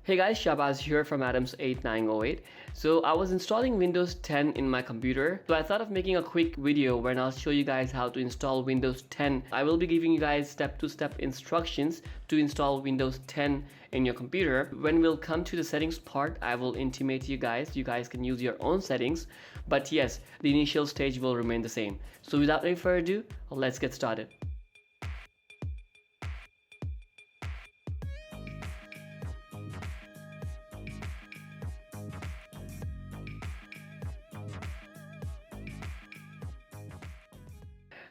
Hey guys, Shabazz here from Adams8908. So I was installing Windows 10 in my computer. So I thought of making a quick video where I'll show you guys how to install Windows 10. I will be giving you guys step-to-step instructions to install Windows 10 in your computer. When we'll come to the settings part, I will intimate you guys can use your own settings. But yes, the initial stage will remain the same. So without any further ado, let's get started.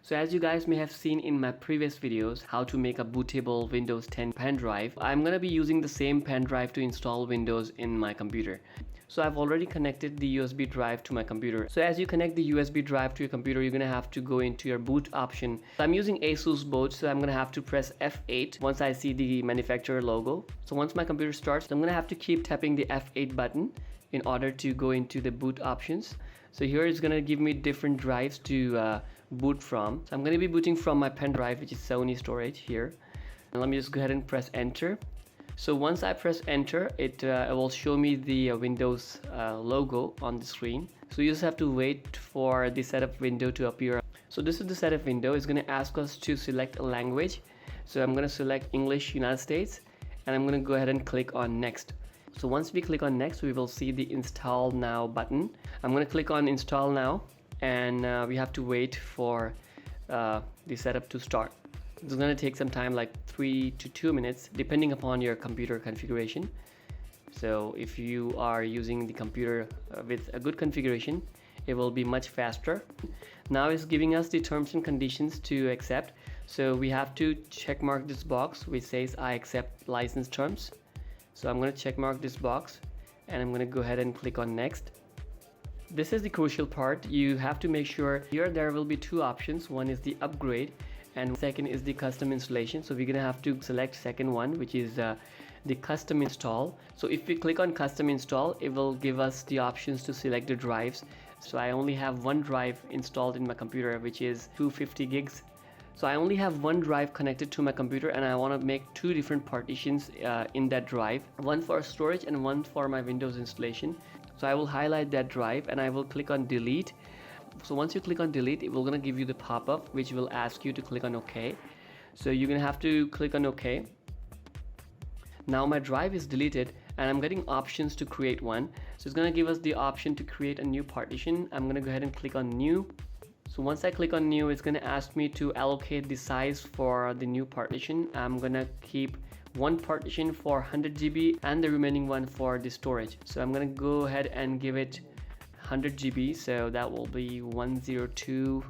So as you guys may have seen in my previous videos how to make a bootable Windows 10 pen drive, I'm gonna be using the same pen drive to install Windows in my computer. So I've already connected the USB drive to my computer. So as you connect the USB drive to your computer, you're gonna have to go into your boot option. I'm using Asus boot, so I'm gonna have to press F8 once I see the manufacturer logo. So once my computer starts, I'm gonna have to keep tapping the F8 button in order to go into the boot options. So here it's gonna give me different drives to boot from. So I'm going to be booting from my pen drive, which is Sony storage here. And let me just go ahead and press enter. So once I press enter, it will show me the Windows logo on the screen. So you just have to wait for the setup window to appear. So this is the setup window. It's going to ask us to select a language. So I'm going to select English United States, and I'm going to go ahead and click on next. So once we click on next, we will see the install now button. I'm going to click on install now, and we have to wait for the setup to start. It's going to take some time, like 3 to 2 minutes, depending upon your computer configuration. So if you are using the computer with a good configuration, it will be much faster. Now it's giving us the terms and conditions to accept. So we have to check mark this box which says I accept license terms. So I'm going to check mark this box, and I'm going to go ahead and click on next. This is the crucial part. You have to make sure here there will be two options. One is the upgrade and second is the custom installation. So we're gonna have to select second one, which is the custom install. So if we click on custom install, it will give us the options to select the drives. So I only have one drive installed in my computer, which is 250 gigs. So I only have one drive connected to my computer, and I want to make two different partitions in that drive, one for storage and one for my Windows installation. So I will highlight that drive and I will click on delete. So once you click on delete, it will gonna give you the pop-up which will ask you to click on OK. So you're gonna have to click on OK. Now my drive is deleted and I'm getting options to create one. So it's gonna give us the option to create a new partition. I'm gonna go ahead and click on new. So once I click on new, it's gonna ask me to allocate the size for the new partition. I'm gonna keep one partition for 100 GB and the remaining one for the storage. So I'm gonna go ahead and give it 100 GB. So that will be 102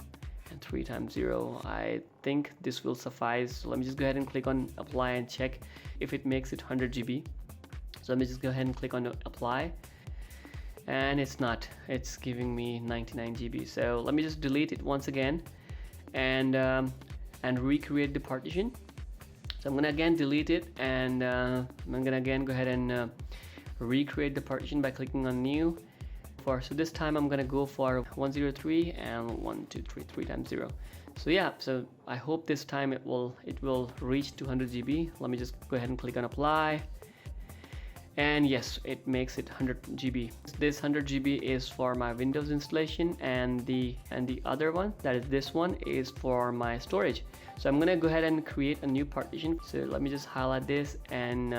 and 3 times 0. I think this will suffice. So let me just go ahead and click on apply and check if it makes it 100 GB. So let me just go ahead and click on apply, and it's not. It's giving me 99 GB. So let me just delete it once again and recreate the partition. So I'm gonna again delete it, and I'm gonna again go ahead and recreate the partition by clicking on new. So this time I'm gonna go for 103 and 3 times 0. So yeah, so I hope this time it will reach 200 GB. Let me just go ahead and click on apply, and yes, it makes it 100 GB. This 100 GB is for my Windows installation, and the other one, that is this one, is for my storage. So I'm gonna go ahead and create a new partition. So let me just highlight this and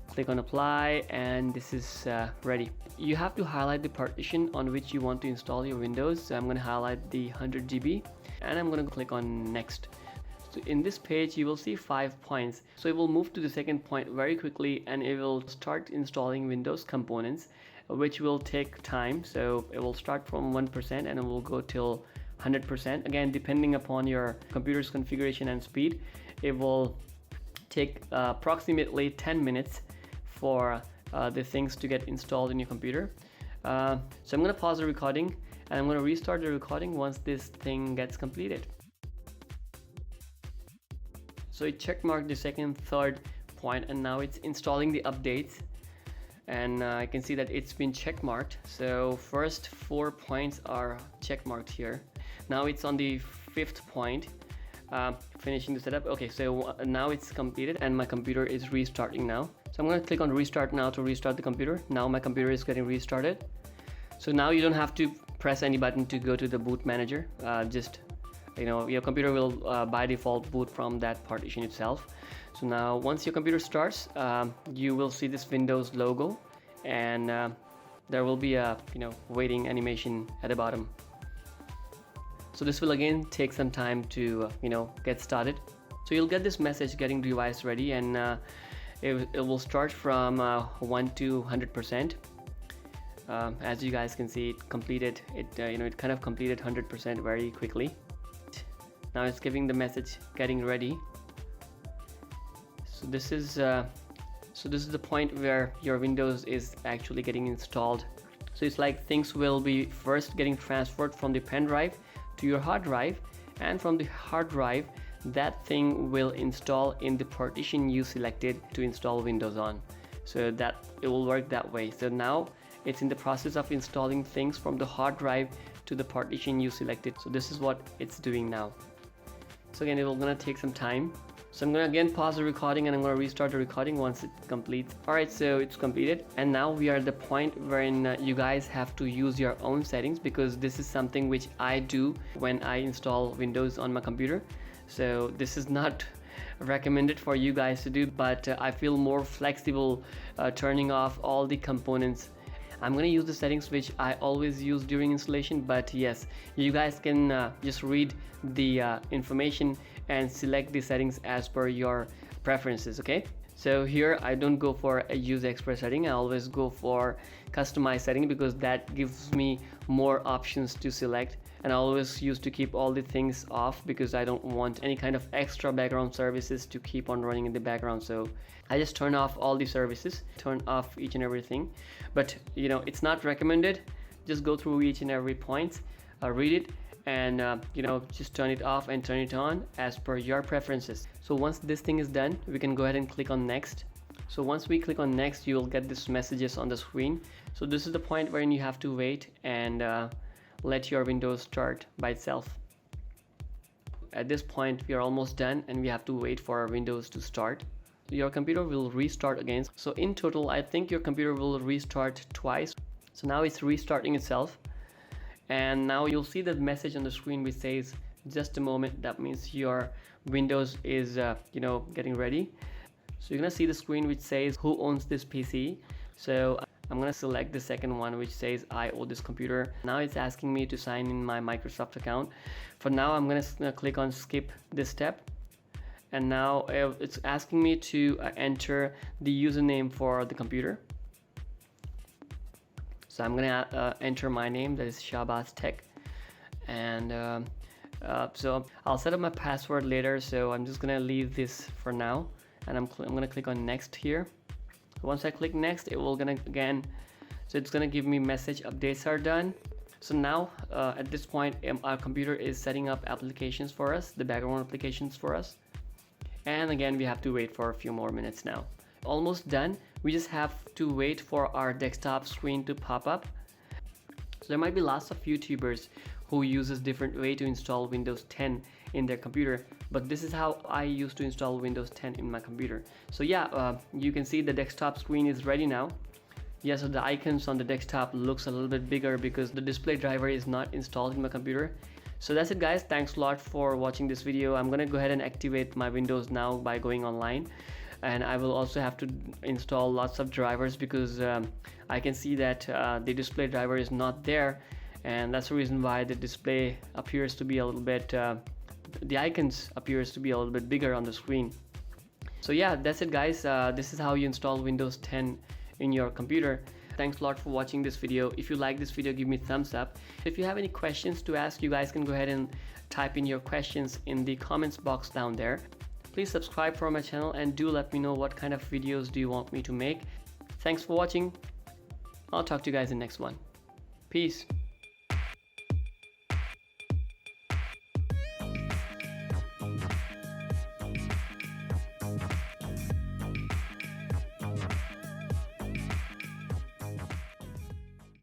click on apply, and this is ready. You have to highlight the partition on which you want to install your Windows. So I'm gonna highlight the 100 GB and I'm gonna click on next. So in this page you will see 5 points. So it will move to the second point very quickly, and it will start installing Windows components, which will take time. So it will start from 1% and it will go till 100%. Again, depending upon your computer's configuration and speed, it will take approximately 10 minutes for the things to get installed in your computer. So I'm going to pause the recording, and I'm going to restart the recording once this thing gets completed. So it check marked the second, third point, and now it's installing the updates, and I can see that it's been check marked. So first 4 points are check marked here. Now it's on the 5th point, finishing the setup. Okay, so now it's completed and my computer is restarting now. So I'm going to click on restart now to restart the computer. Now my computer is getting restarted. So now you don't have to press any button to go to the boot manager. Just your computer will by default boot from that partition itself. So now once your computer starts, you will see this Windows logo, and there will be a waiting animation at the bottom. So this will again take some time to get started. So you'll get this message getting device ready, and it will start from 1 to 100%. As you guys can see, it completed it. It kind of completed 100% very quickly. Now it's giving the message getting ready. So this is the point where your Windows is actually getting installed. So it's like things will be first getting transferred from the pen drive to your hard drive, and from the hard drive that thing will install in the partition you selected to install Windows on. So that it will work that way. So now it's in the process of installing things from the hard drive to the partition you selected. So this is what it's doing now. So again, it will gonna take some time. So I'm gonna again pause the recording, and I'm gonna restart the recording once it completes. Alright, so it's completed, and now we are at the point wherein you guys have to use your own settings, because this is something which I do when I install Windows on my computer. So this is not recommended for you guys to do, but I feel more flexible turning off all the components. I'm gonna use the settings which I always use during installation, but yes, you guys can just read the information and select the settings as per your preferences. Okay, so here I don't go for a use express setting. I always go for customize setting, because that gives me more options to select, and I always used to keep all the things off because I don't want any kind of extra background services to keep on running in the background. So I just turn off all the services, turn off each and everything. But it's not recommended. Just go through each and every point, read it, and just turn it off and turn it on as per your preferences. So once this thing is done, we can go ahead and click on next. So once we click on next, you will get these messages on the screen. So this is the point wherein you have to wait and let your Windows start by itself. At this point we are almost done, and we have to wait for our Windows to start. Your computer will restart again. So in total, I think your computer will restart twice. So now it's restarting itself, and now you'll see the message on the screen which says just a moment. That means your Windows is getting ready. So you're gonna see the screen which says who owns this PC. So I'm gonna select the second one which says I own this computer. Now it's asking me to sign in my Microsoft account. For now, I'm gonna click on skip this step, and now it's asking me to enter the username for the computer. So I'm gonna enter my name, that is Shahbaz Tech, and so I'll set up my password later. So I'm just gonna leave this for now, and I'm gonna click on next here. Once I click next, it will it's gonna give me message updates are done. So now at this point, our computer is setting up applications for us, the background applications for us, and again we have to wait for a few more minutes. Now almost done. We just have to wait for our desktop screen to pop up. So there might be lots of YouTubers who uses different way to install Windows 10 in their computer, but this is how I used to install Windows 10 in my computer. So yeah, you can see the desktop screen is ready now. Yes, so the icons on the desktop looks a little bit bigger because the display driver is not installed in my computer. So that's it guys, thanks a lot for watching this video. I'm gonna go ahead and activate my Windows now by going online, and I will also have to install lots of drivers because I can see that the display driver is not there, and that's the reason why the display appears to be a little bit the icons appears to be a little bit bigger on the screen. So yeah, that's it guys. This is how you install Windows 10 in your computer. Thanks a lot for watching this video. If you like this video, give me a thumbs up. If you have any questions to ask, you guys can go ahead and type in your questions in the comments box down there. Please subscribe for my channel, and do let me know what kind of videos do you want me to make. Thanks for watching. I'll talk to you guys in the next one. Peace.